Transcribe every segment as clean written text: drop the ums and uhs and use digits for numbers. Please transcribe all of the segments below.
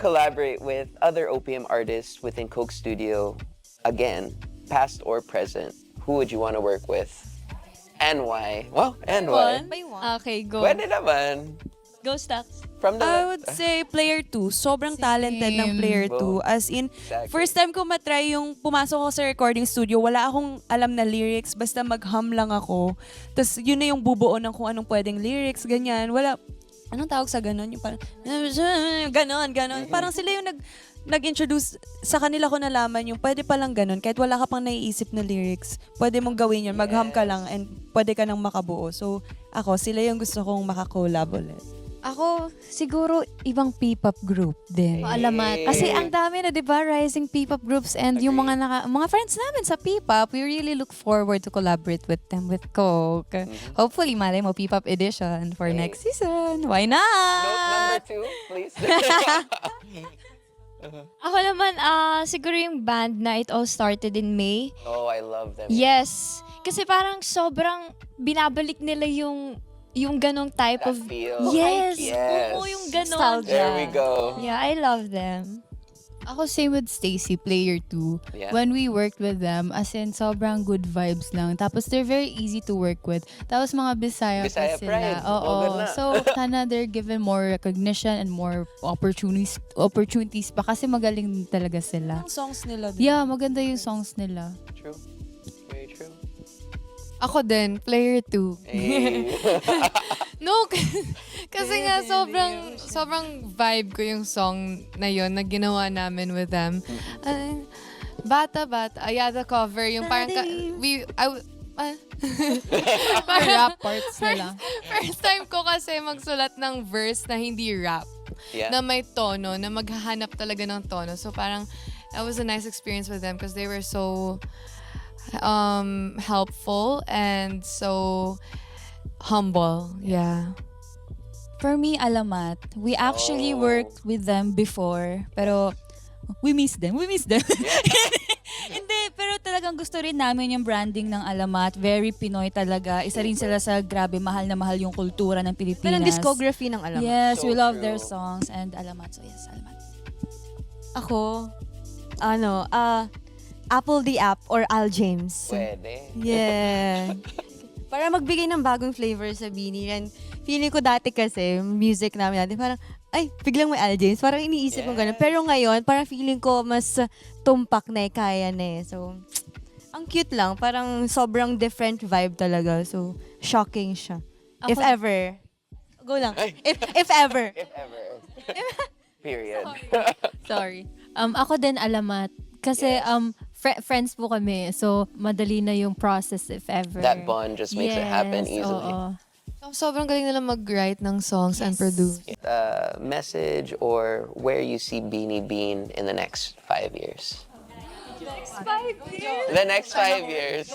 collaborate with other OPM artists within Coke Studio again, past or present, who would you want to work with? And why? Well, and why? Okay, go. Pwede naman. Go, Stacks. From the... I would say player 2. Sobrang talented ng player 2. As in, Exactly. first time ko matry yung pumasok ako sa recording studio, wala akong alam na lyrics, basta mag-hum lang ako. Tapos yun na yung bubuo ng kung anong pwedeng lyrics, ganyan. Wala, anong tawag sa ganon? Yung parang, ganon. Parang sila yung nag-introduce, sa kanila ko nalaman yung pwede palang ganon. Kahit wala ka pang naiisip na lyrics, pwede mong gawin yun. Mag-hum ka lang and pwede ka nang makabuo. So, ako, sila yung gusto kong makakollab ulit. Ako, siguro, ibang P-pop group din. Alamat. Kasi ang dami na, di ba, rising P-pop groups and yung mga friends namin sa P-pop, we really look forward to collaborate with them with Coke. Hopefully, malay mo, P-pop edition for next season. Why not? Note number 2, please. Ako naman, siguro yung band na It All Started in May. Oh, I love them. Yes. Kasi parang sobrang binabalik nila yung ganong type That of... feel. Yes. Yes. Oo, yung ganon. Nostalgia. There we go. Yeah, I love them. Ako same with Stacy, player 2. Yeah. When we worked with them, as in sobrang good vibes lang. Tapos they're very easy to work with. Tapos mga Bisaya Bisaya pa sila. pride. Oo. Oh, good na. So, sana they're given more recognition and more opportunities pa kasi magaling din talaga sila. Ang songs nila din. Yeah, maganda yung songs nila. True. Very true. Ako din, player 2. Hey. No, kasi nga sobrang vibe ko yung song na yon na ginawa namin with them. Bata, yeah, the cover, yung parang, Rap parts nila. First time ko kasi magsulat ng verse na hindi rap. Yeah. Na may tono, na maghahanap talaga ng tono. So parang, that was a nice experience with them because they were so helpful and so humble. Yeah. For me, Alamat. We actually worked with them before, pero we miss them. Hindi, pero talagang gusto rin namin yung branding ng Alamat. Very Pinoy talaga. Isa rin sila sa grabe, mahal na mahal yung kultura ng Pilipinas. Pero ang discography ng Alamat. Yes, So we love true. their songs and Alamat. So yes, Alamat. Ako, Apple the App or Al James. Pwede. Yeah. Para magbigay ng bagong flavor sa Beanie. And feeling ko dati kasi, music namin natin, parang, ay, biglang may Al James. Parang iniisip ko gano'n. Pero ngayon, parang feeling ko mas tumpak na kaya na eh. So, ang cute lang. Parang sobrang different vibe talaga. So, shocking siya. If ever. Go lang. Ay. If ever. If ever. Period. Sorry. Ako din Alamat. Kasi friends po kami. So, madali na yung process if ever. That bond just makes it happen easily. Oo. Sobrang galing nila mag-write ng songs and produce. Message or where you see Beanie Bean in the next 5 years? The next 5 years.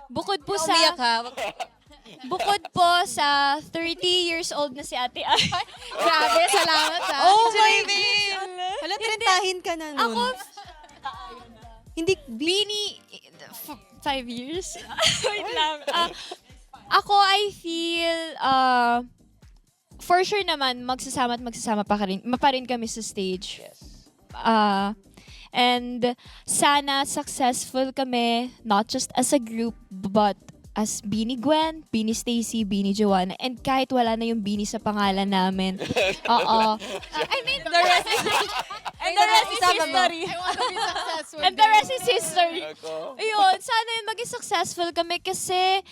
Bukod po sa... Bukod po sa 30 years old na si Ate Ay. Grabe, salamat ha. Oh my God! Hala, 30 ka na nun. Ako, Hindi, Beanie, 5 years? Wait lang. Ako, I feel, for sure naman, magsasama pa rin kami sa stage. Yes. And sana successful kami, not just as a group, but as Beanie Gwen, Beanie Stacy, Beanie Joanna, and kahit wala na yung Beanie sa pangalan namin. Oo. I mean, the rest is history. And the rest is history. Ayun, sana yung maging successful kami kasi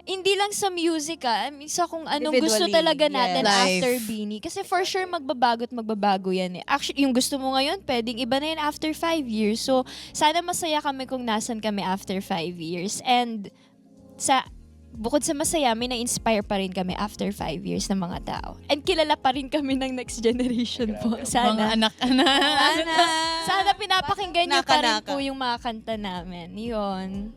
hindi lang sa music I mean, sa kung anong gusto Individually, talaga natin yes. after Beanie. Kasi for sure magbabago at magbabago yan eh. Actually, yung gusto mo ngayon, pwedeng iba na yan after 5 years. So, sana masaya kami kung nasan kami after 5 years. And bukod sa masaya, may na-inspire pa rin kami after 5 years ng mga tao. And kilala pa rin kami ng next generation po. Mga Sana. anak-anak. Sana pinapakinggan niyo pa rin po yung mga kanta namin. Yun.